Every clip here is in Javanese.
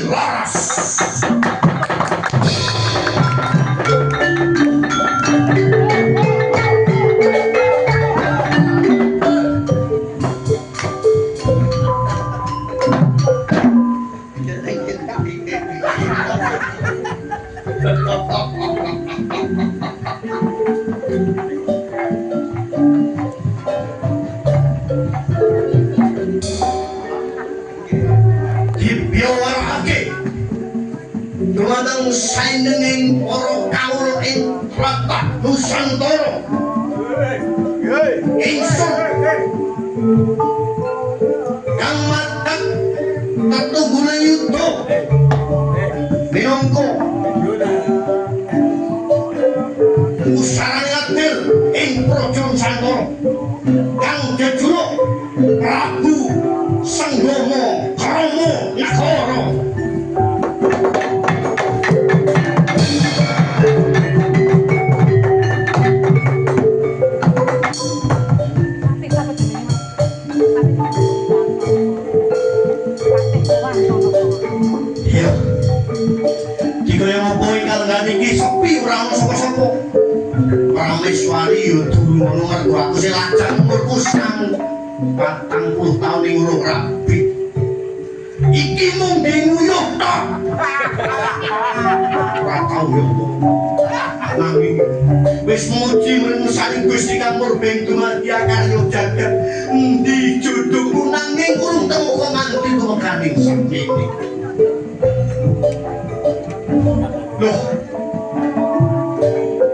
laras. Dumateng saindenging para kawula ing tlatah Nusantara. Ingsun kang madhep tetunggule yuda minangka pusarane adil ing praja Nusantara kang jejuluk Prabu Sanggama Krama Nagara. Iki sepi ora ono sapa-sapa. Prameswari yo durung ono mergo aku sing lajang umurku 40 taun ning urung rabi. Iki mung nguyuh tok. Ora tau yo. Nanging wis muji mersani Gusti Kang Murbeng dumadya karya jagat. Endi jodohku nanging urung temu kok nganti tumekaning semene. Loh,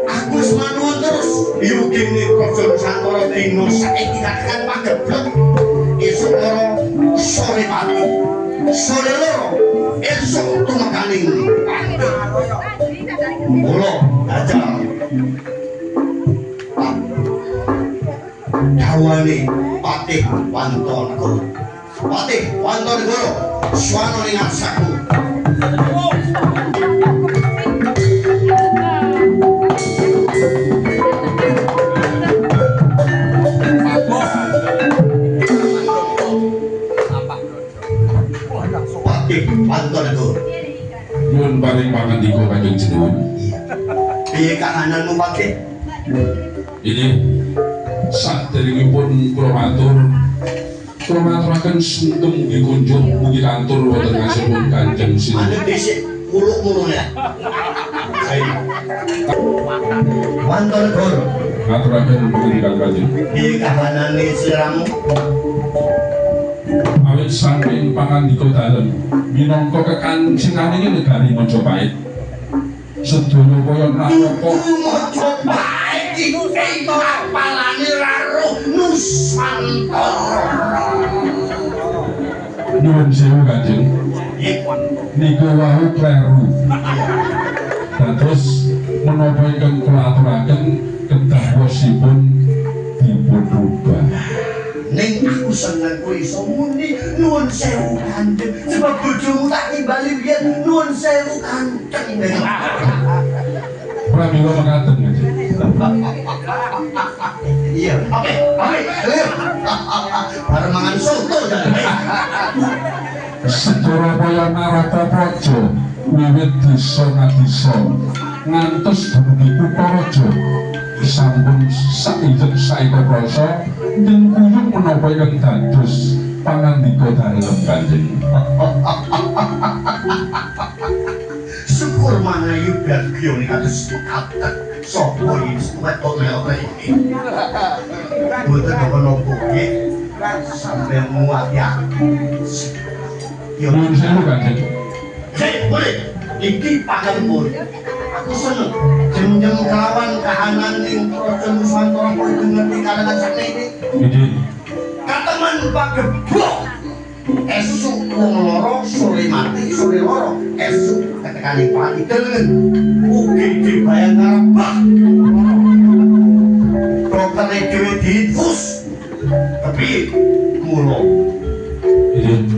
aku wis manuwun terus yugine praja Nusantara dina saiki katakan pageblek esuk loro sore pati sore loro esuk tumekaning kula ajal dawane Patih Wantanegara Patih Wantanegara swana ning arsaku. Nyuwun paring pangandika Kanjeng Jenengan. Piye kahananmu Patih? Ini saderengipun kula maturaken sungkem mugi kunjuk mugi kantur wonten ngasipun Kanjeng Sinuhun. Anu dhisik uluk ngono ya. Wantanegara. Maturaken mugi Kanjeng. Piye kahanane sliramu? Awit saking pangandika dalem minangka kekancinganing negari Majapahit sedaya kaya naraka Majapahit iki kapalane karo Nusantara. Nyuwun sewu Kanjeng niku wau kleru dados menapa ingkang kula aturaken kedah wosipun dipun rubah. Ning aku seneng kowe iso muni nuwun sewu Kanjeng sebab bojomu tak timbali biyen nuwun sewu Kanjeng. Pramila mekaten Kanjeng. Iya, oke. Bareng mangan soto jan. Sedaya kaya naraka praja wiwit desa ngadisa ngantos dumugi kutha raja sampun saijeng saeka prasa ing kuyung menapa ingkang dados pangandika dalem Kanjeng. Syukur manayu bagya ning kados kathah sapa iki wetok lewat iki. Boten napa-napa nggih sampe muat ya. Nyuwun sewu Kanjeng. Boleh. Iki pakempun. Aku seneng jem-jem kelawan kahanan ning praja Nusantara kok ngerti kalangan sakniki. Nggih. Katemen pageblok. Esuk wong loro sore mati, sore loro esuk ketekane pati deleng. Ugi dibayang karepah. Doktere dhewe diinfus. Tapi kula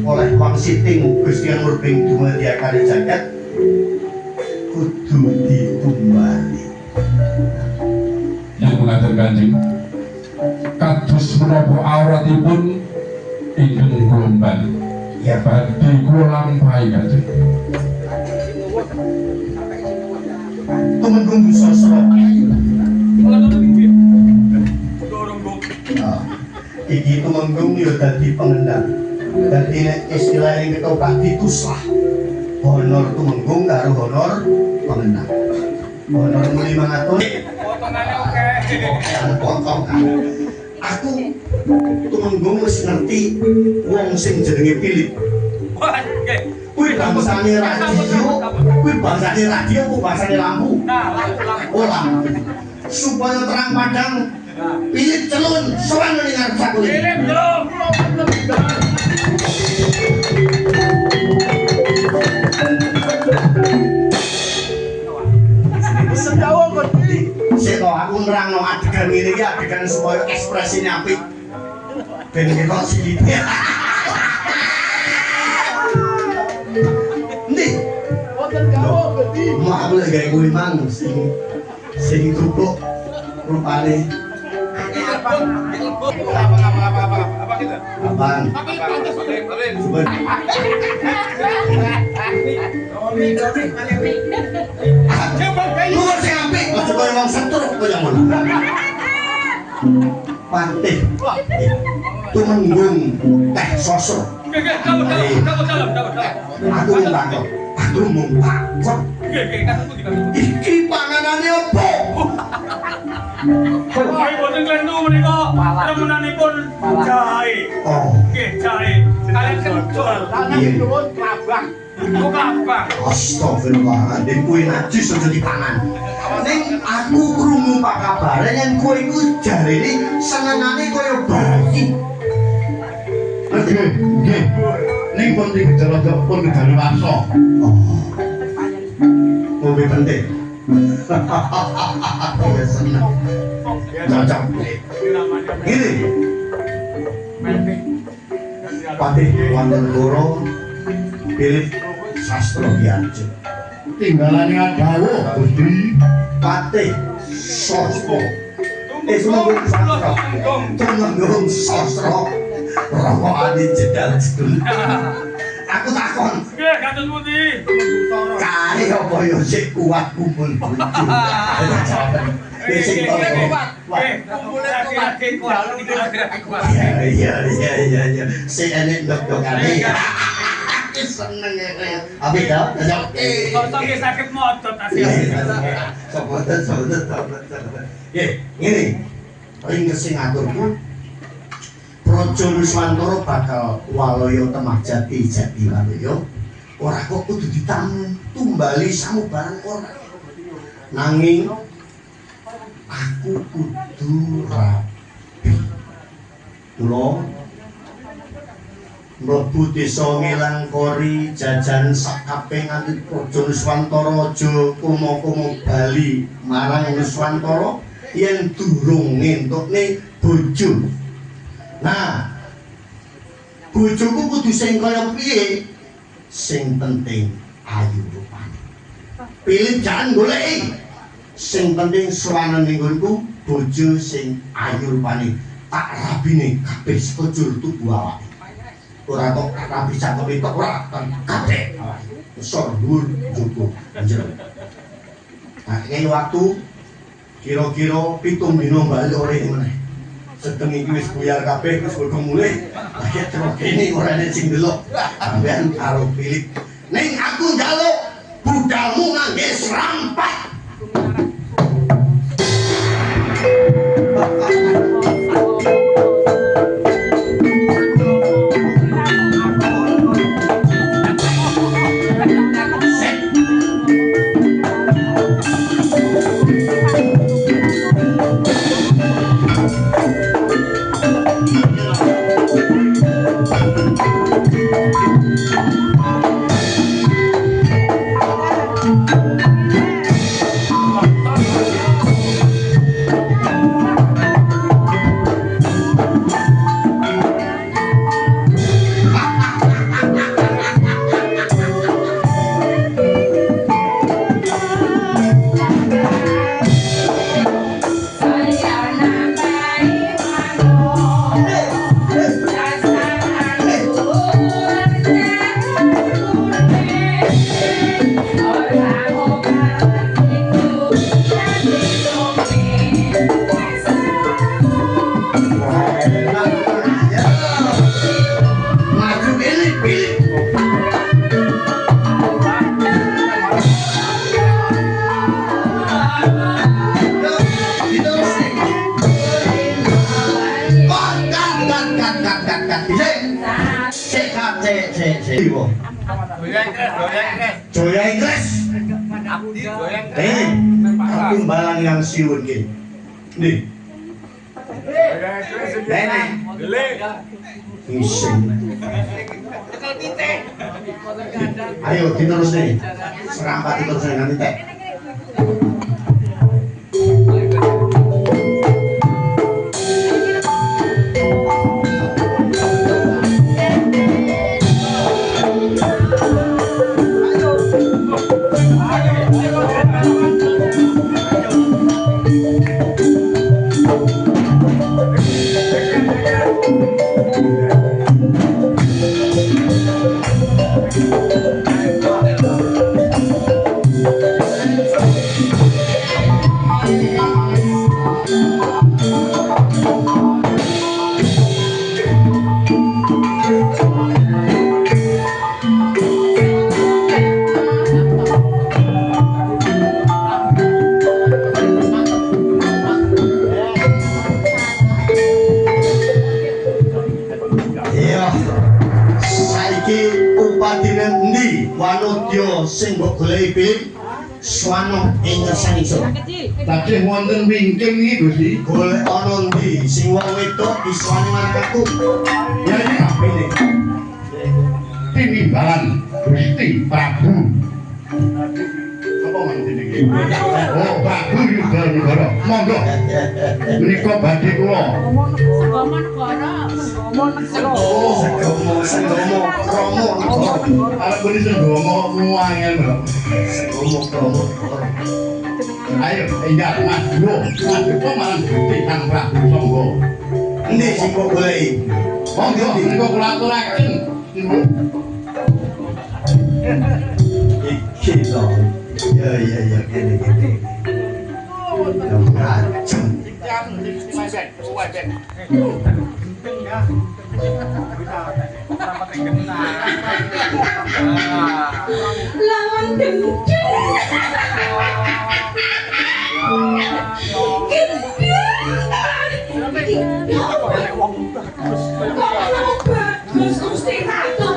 oleh wong siting Gusti Kang Murbeng dumadya kali jagat kudu ditumbali. Yang mengatur Kanjeng kados menapa awratipun ingkang gelombang Ya, badhe kula lampahi Kanjeng. Tumenggung Sosro. Iki tumenggung ya dadi pengendang. Dadi nek istilah ing ketoprak dituslah. Honor tumenggung karo honor pengendang. Honor muli mangatur. Potongannya oke. Potongan. Aku tumenggung wis ngerti wong sing jenenge Philip. Wah, oke. Kuwi bangsane radio, kuwi bangsane radio apa bangsane lampu? Nah, lampu. Oh, lampu. Supaya terang padang. Philip celun sowan ning ngarep sakule. Philip belum. Sedawa kok iki. Sik kok aku nerangno adegan ngene iki adegan supaya ekspresine apik. Ben ketok silite. Ndi? Wonten gawa gede. Mak aku lagi gawe kuwi mang sing duduk rupane Apa kita? apaan? Coba. Lu sing apik, aja koyo wong setruk koyo ngono. Pantih. Tumenggung teh sosok. Aku mung takut. Iki panganane opo? Ayo boten klendu menika. Remenanipun jahe. Oh, Nggih, jahe. Kalian kencur. iya. Klabang. Kok klabang? Astagfirullahaladzim, kuwi najis aja dipangan. Ning aku krungu Pak kabare yen kowe iku jarene senengane kaya bayi. Nggih. Ning pun digejalaka pun kedaluwarsa. Oh. Ngombe penting. Ya seneng. Cocok. Ini Patih wonten Goro Philip Sastro Diarjo. Tinggalane dawuh Gusti Patih Sastro. Tumenggung Sastro. Rokokane jedal jedul. Aku takon. Nggih, kados pundi? Kae apa yo sik kuat kumpul bojo. Sing kuat. Kuat. Iya. Sik enek ndok-ndokane. Seneng ya. Apa itu? Kok nggih saged modot asih. Sobat. Ini. Ring sing ngaturku. Praja Nuswantara bakal walaya temah jati walaya. Ora kok kudu ditumbali samubarang ora. Nanging aku kudu rapi. Kula mlebu desa Ngelangkori jajan sak kabeh nganti Praja Nuswantara aja komo-komo bali marang Nuswantara yen durung ngentukne bojo. Nah, bojoku kudu sing kaya piye? Sing penting ayu rupane. Pilih jangan goleki. Sing penting sowanen nggonku bojo sing ayu rupane. Tak rabine kabeh sekujur tubuh awake. Ora kok rabi cakep tok ora kabeh awake. Besar dhuwur njupuk njero. Nah, iki waktu kira-kira 7 dina bali ora meneh. Sedeng iki wis buyar kabeh wis padha mulih. Lah terus kene ora ana sing delok. Sampeyan karo Philip. Ning aku njaluk budalmu ngangge serampah. kat. Cek. Ibu. Joya Inggris. Kumbalan yang siun ki. Nih. Iseng. Ayo diterus nih. Serampat diterus nih nanti teh. Sing mbok goleki pilih Swano ing ngersaniso. Tadi wonten wingking iki Gusti. Golek ana ndi sing wong wedok diswani marang aku. Ya iki apine? Tinimbalan Gusti Prabu. Apa mantene iki? Oh, Prabu Yudanegara. Monggo. Menika badhe kula. Segomo kromo. Arep muni segomo muangel lho. Kromo. Ayo, enggak Mas. Kok malah Gusti Kang Prabu Sangga. Endi sing mbok goleki? Monggo menika kula aturaken. Iki lho. Ya kene. Macam. Lawan kenceng. Bagus Gusti Ratu.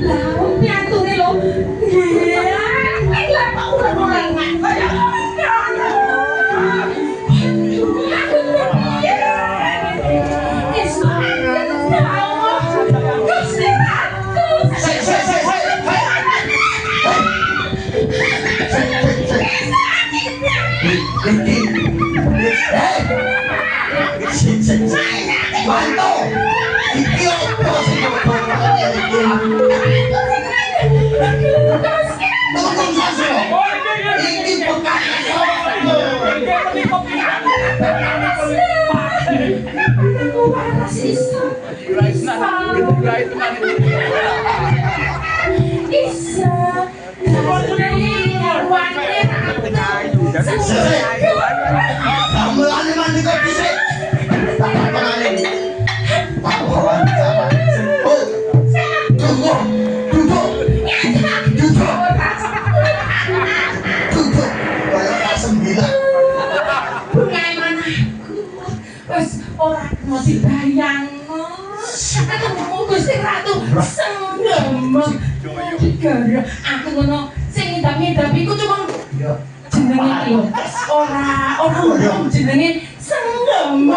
Lawan piantune lho. Gila, mau ora Gusti Ratu senggem gara aku ngono sing ngidam-ngidam iku cuma jenenge iki ora jenenge senggem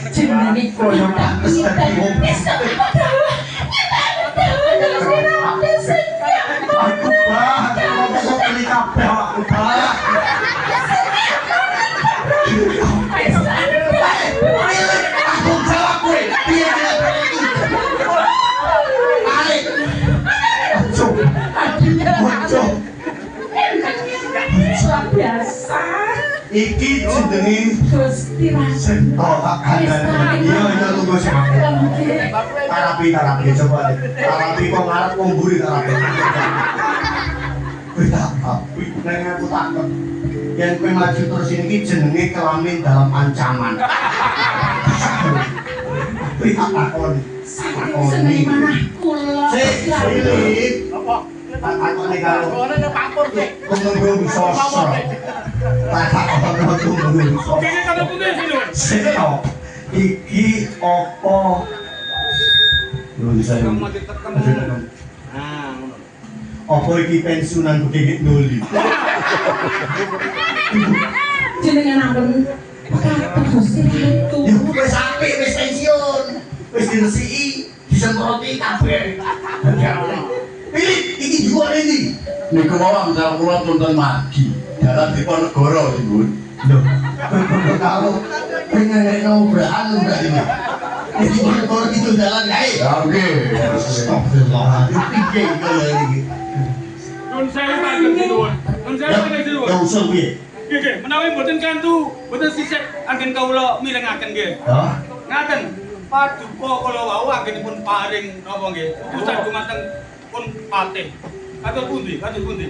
jenenge koyo biasa iki jenenge Gusti Ratu. Iya tunggu sih. Terapi coba deh. Terapi kok ngarep wong mburi terapi. Wis tak api nang aku takon. Yen kowe maju terus iki jenenge kelamin dalam ancaman. Wis tak takon. Seneng manah kula. Sik, apa? takone karo Ora nang papur sik. Tumenggung sosro. Takone tumenggung sosro. Kene kalau putih sih lho. Seno. Iki apa? Lho bisa. Kamu mati tekan. Nah, ngono. Apa iki pensiunan Kekek Doli? Jenengan ampun kapan Gusti Ratu. Ya wis apik wis pensiun. Wis diresiki, disemproti kabeh. Pilih iki juga ini. Niku mau amdal kula tuntun margi. Dalan Diponegoro Bun. Loh, kalau pengen ngobrakan udah ini. Iki kalau gitu jalan kae. Ya nggih. Astagfirullahaladzim. Piye iki iki? Nun saya banget sih lho. Nun saya banget sih lho. Ya usul piye? Nggih, menawi mboten kantu, mboten sisik anggen kawula mirengaken nggih. Hah? Ngaten. Paduka kala wau anggenipun paring napa nggih? Utusan dumateng pun patih. Kados pundi? Kados pundi?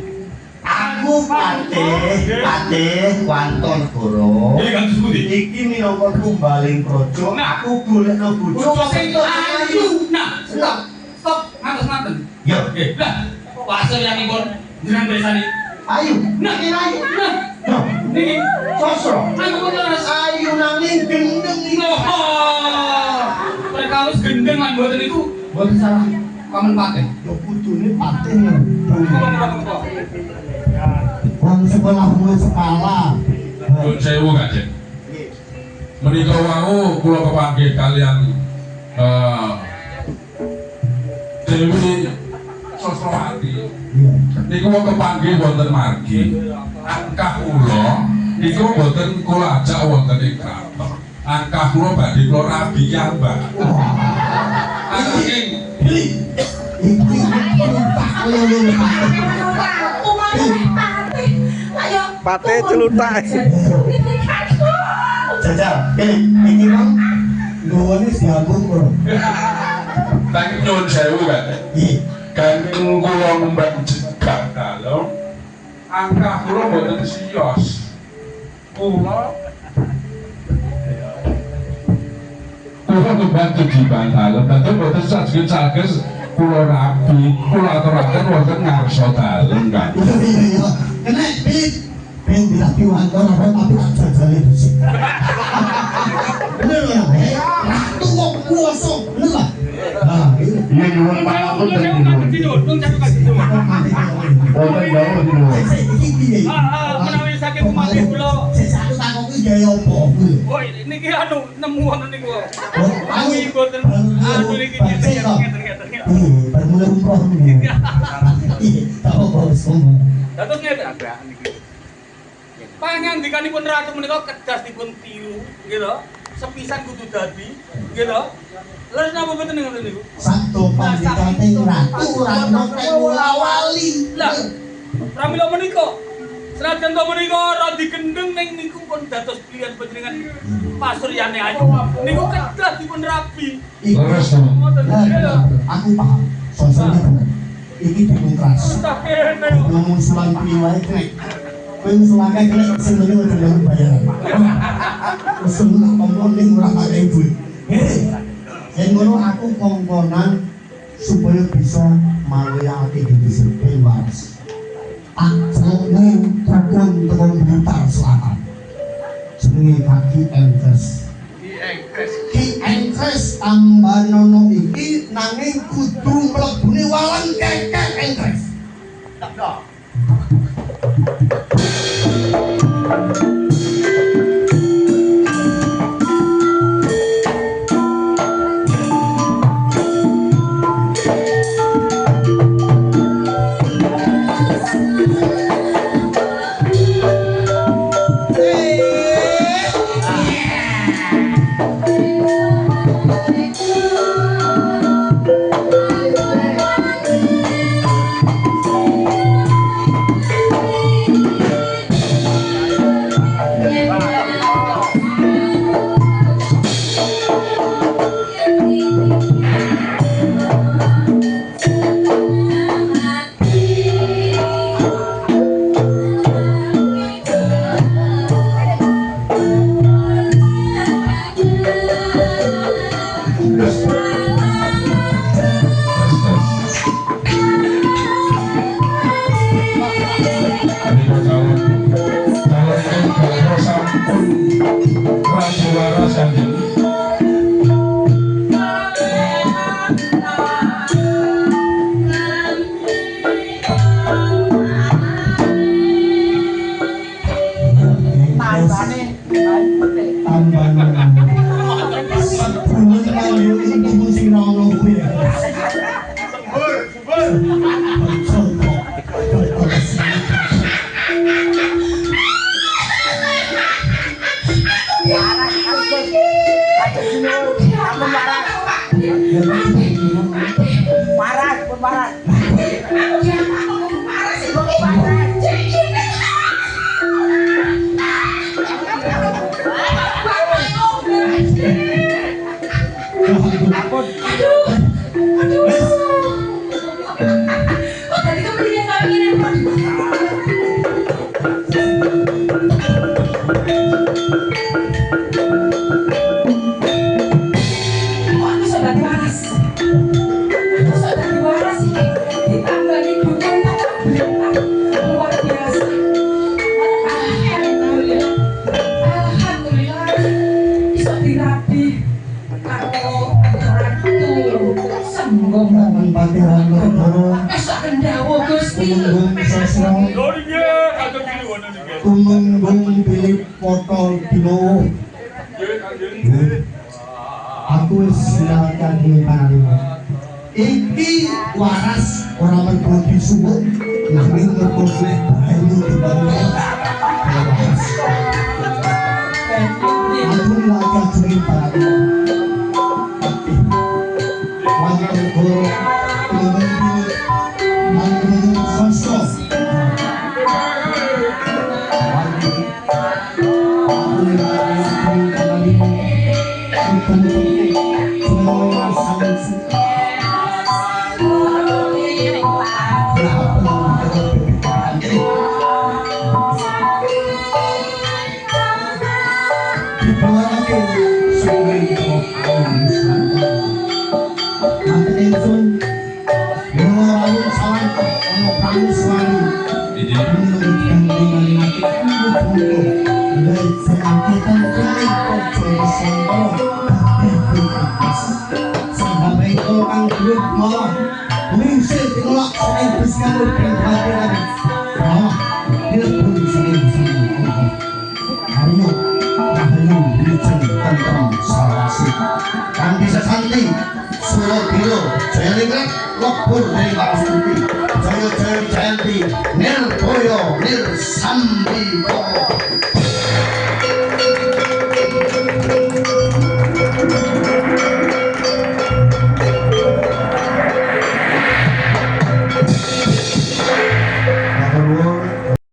Aku patih Wanton Goro. Iki kados pundi? Iki minangka tumbaling praja. Aku golekno bojo sing ayu. Nah, stop. Stop. Ngaten. Ya, Nggih. Lah, pasal yang pun jenengan bersani. ayu. Nah, ayu. Nah, Nah, niki sosro. aku pun terus Ayu nanging gendeng iki. mereka harus gendeng lan mboten niku mboten salah pamen patih. Ya kudune patih. Kok Wong sekolah mulai sekolah. Nyuwun sewu Kanjeng. Menika wau kula kepanggih kalian Dewi Sosrowati. Niku wau kepanggih wonten margi. Angkah kula niku boten kula ajak wonten ing kraton. Angkah kula badhe kula rabi kiambak. Angking Iki tak lele. Ratu malah patih. Ayo. Patih celutak. Jajal, ini bang, gawanya siapun bro. tak nyuwun sewu Kanjeng. Iya. Kanjeng kula mbak jegak dalem. Angkah kula boten siyos. Kula membantu di dalem, tentu boten sages-sages kula rabi, kula aturaken wonten ngarsa dalem kan. Iya. Kena pit. Pengen dilatih wantor apa tapi tak jajalin sih. Bener ya? Ratu kok kuasa, bener lah. Nah, ini. Iya nyuwun pangapunten Bun. Wonten dawuh Bun. menawi saking kumatih kula. Sesatu takokku jaya apa? Oh, niki anu nemu wonten niku. Aku Boten anu niki ngeten. Bermula umroh ini. Iya, tak apa semua. Dados ngeten. Pangandikanipun ratu menika kedas dipun tiru, nggih to. Sepisan kudu dadi, nggih to. Leres napa mboten ngoten niku? Satu pandhikaning ratu rano kula wali. Lah, pramila menika senajan to menika radi gendeng ning niku pun dados pilihan panjenengan pasuryane ayu. Niku kedas dipun rabi. Leres to. Ngoten nggih to. Aku paham. Sosoknya bener. Iki demokrasi. Tak kene. Ngomong sulan piwai krek. Kowe sulake krek sing ngene udah dalam bayaran. Usul ngomong ning ora pakai duit. Yang ngono aku kongkonan supaya bisa malayake diri sendiri waras. Tak celeng tukun Blitar Selatan. Jenenge Kaki Engkes. Ki Engkes tambanono iki nanging kudu mlebune walang Kekek Engkes. Tak. Patiran Loro Esok kendhawa Gusti. Tumenggung Sasra Lori nggih, Kanjeng Sinuwun nggih. Tumenggung Bilip Potol Dino Nggih, Kanjeng. aku wis silakan ing panarima iki waras ora mergo disuwuk nanging mergo nek banyu dibangun waras aku lagi jeneng panarima wonten guru tumenggung Tumenggung Sasra dan bisa santi Surabilo Jayaningrat lebur dari Pasuki Jaya Jaya Jayanti Nirboyo Nirsambiko